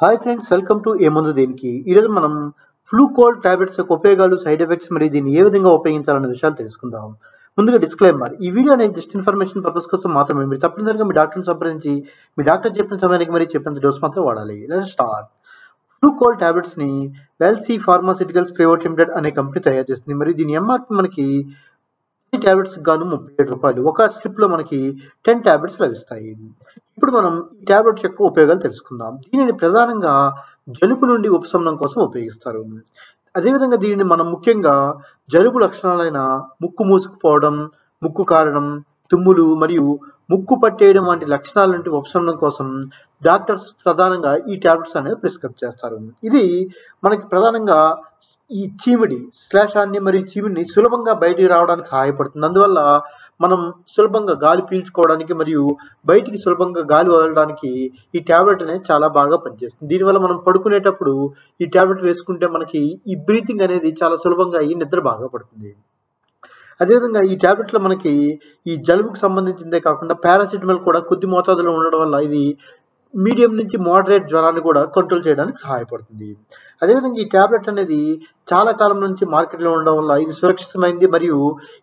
Hi friends, welcome to ఏముంది దీనికి. ఈరోజు మనం ఫ్లూకోల్డ్ టాబ్లెట్స్ యొక్క ఉపయోగాలు, సైడ్ ఎఫెక్ట్స్ మరియు దీన్ని ఏ విధంగా ఉపయోగించాలనే విషయాలు తెలుసుకుందాం. ముందుగా డిస్క్లైమర్: ఈ వీడియో అనేది జస్ట్ ఇన్ఫర్మేషన్ పర్పస్ కోసం మాత్రమే. మీరు తప్పనిసరిగా మీ డాక్టర్ని సంప్రదించి మీ డాక్టర్ చెప్పిన సమయానికి మరియు చెప్పినంత డోస్ మాత్రం వాడాలి. Let's start. ఫ్లూకోల్డ్ టాబ్లెట్స్ ని వెల్సీ ఫార్మాసిటికల్స్ ప్రైవేట్ లిమిటెడ్ అనే కంపెనీ తయారు చేస్తుంది. మరియు దీని ఎంఆర్పి మనకి ఈ టాబ్లెట్స్ గాను ₹37. ఒక స్ట్రిప్ లో మనకి 10 టాబ్లెట్స్ లభిస్తాయి. ఇప్పుడు మనం ఈ టాబ్లెట్ యొక్క ఉపయోగాలు తెలుసుకుందాం. దీనిని ప్రధానంగా జలుబు నుండి ఉపశమనం కోసం ఉపయోగిస్తారు. అదేవిధంగా దీనిని మనం ముఖ్యంగా జలుబు లక్షణాలైన ముక్కు మూసుకుపోవడం, ముక్కు కారడం, తుమ్ములు మరియు ముక్కు పట్టేయడం వంటి లక్షణాల నుండి ఉపశమనం కోసం డాక్టర్స్ ప్రధానంగా ఈ టాబ్లెట్స్ అనేవి ప్రిస్క్రైబ్ చేస్తారు. ఇది మనకి ప్రధానంగా ఈ చీమిడి శ్లేషాన్ని మరియు చీమిడిని సులభంగా బయటికి రావడానికి సహాయపడుతుంది. అందువల్ల మనం సులభంగా గాలి పీల్చుకోవడానికి మరియు బయటికి సులభంగా గాలి వదలడానికి ఈ టాబ్లెట్ అనేది చాలా బాగా పనిచేస్తుంది. దీనివల్ల మనం పడుకునేటప్పుడు ఈ టాబ్లెట్ వేసుకుంటే మనకి ఈ బ్రీతింగ్ అనేది చాలా సులభంగా అయ్యి నిద్ర బాగా పడుతుంది. అదేవిధంగా ఈ టాబ్లెట్లో మనకి ఈ జలుబుకు సంబంధించిందే కాకుండా పారాసిటమాల్ కూడా కొద్ది మోతాదులో ఉండడం వల్ల ఇది మీడియం నుంచి మోడరేట్ జ్వరాన్ని కూడా కంట్రోల్ చేయడానికి సహాయపడుతుంది. అదేవిధంగా ఈ టాబ్లెట్ అనేది చాలా కాలం నుంచి మార్కెట్లో ఉండడం వల్ల ఇది సురక్షితమైంది మరియు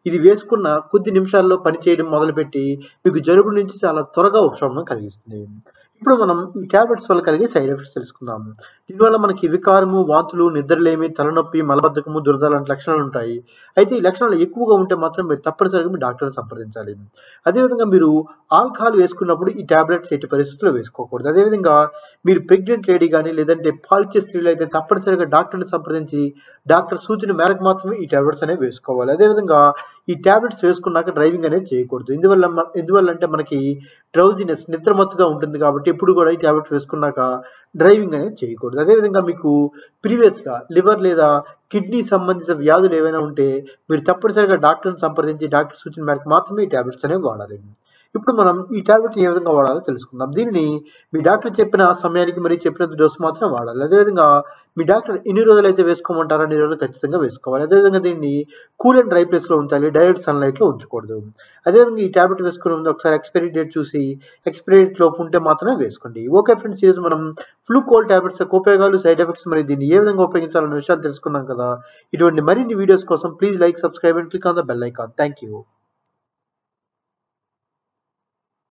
ఇది వేసుకున్న కొద్ది నిమిషాల్లో పనిచేయడం మొదలుపెట్టి మీకు జలుబు నుంచి చాలా త్వరగా ఉపశమనం కలిగిస్తుంది. ఇప్పుడు మనం ఈ టాబ్లెట్స్ వల్ల కలిగే సైడ్ ఎఫెక్ట్స్ తెలుసుకుందాం. దీనివల్ల మనకి వికారము, వాంతులు, నిద్రలేమి, తలనొప్పి, మలబద్ధకము, దురద లాంటి లక్షణాలు ఉంటాయి. అయితే ఈ లక్షణాలు ఎక్కువగా ఉంటే మాత్రం మీరు తప్పనిసరిగా మీ డాక్టర్ని సంప్రదించాలి. అదేవిధంగా మీరు ఆల్కహాల్ వేసుకున్నప్పుడు ఈ టాబ్లెట్స్ ఎట్టి పరిస్థితుల్లో వేసుకోకూడదు. అదేవిధంగా మీరు ప్రెగ్నెంట్ లేడీ కానీ లేదంటే పాలిచ్చే స్త్రీలు అయితే తప్పనిసరిగా డాక్టర్ని సంప్రదించి డాక్టర్ సూచన మేరకు మాత్రమే ఈ టాబ్లెట్స్ అనేవి వేసుకోవాలి. అదేవిధంగా ఈ టాబ్లెట్స్ వేసుకున్నాక డ్రైవింగ్ అనేది చేయకూడదు. ఎందువల్ల అంటే మనకి డ్రౌజినెస్, నిద్రమత్తుగా ఉంటుంది కాబట్టి ఎప్పుడు కూడా ఈ టాబ్లెట్ వేసుకున్నాక డ్రైవింగ్ అనేది చేయకూడదు. అదేవిధంగా మీకు ప్రీవియస్గా లివర్ లేదా కిడ్నీ సంబంధిత వ్యాధులు ఏవైనా ఉంటే మీరు తప్పనిసరిగా డాక్టర్ని సంప్రదించి డాక్టర్ సూచన మేరకు మాత్రమే ఈ టాబ్లెట్స్ అనేవి వాడాలి. ఇప్పుడు మనం ఈ టాబ్లెట్ ఏ విధంగా వాడాలో తెలుసుకుందాం. దీనిని మీ డాక్టర్ చెప్పిన సమయానికి మరియు చెప్పినంత డోసు మాత్రం వాడాలి. అదేవిధంగా మీ డాక్టర్ ఎన్ని రోజులు అయితే వేసుకోమంటారో అన్ని రోజులు ఖచ్చితంగా వేసుకోవాలి. అదేవిధంగా దీన్ని కూల్ అండ్ డ్రై ప్లేస్లో ఉంచాలి, డైరెక్ట్ సన్లైట్లో ఉంచకూడదు. అదేవిధంగా ఈ టాబ్లెట్ వేసుకునే ముందు ఒకసారి ఎక్స్పైరీ డేట్ చూసి ఎక్స్పైరీ డేట్ లోపు ఉంటే మాత్రమే వేసుకోండి. ఓకే ఫ్రెండ్స్, ఈరోజు మనం ఫ్లూకోల్డ్ టాబ్లెట్స్ యొక్క ఉపయోగాలు, సైడ్ ఎఫెక్ట్స్ మరియు దీన్ని ఏ విధంగా ఉపయోగించాలనే విషయాలు తెలుసుకున్నాం కదా. ఇటువంటి మరిన్ని వీడియోస్ కోసం please like, subscribe and click on the bell icon. Thank you.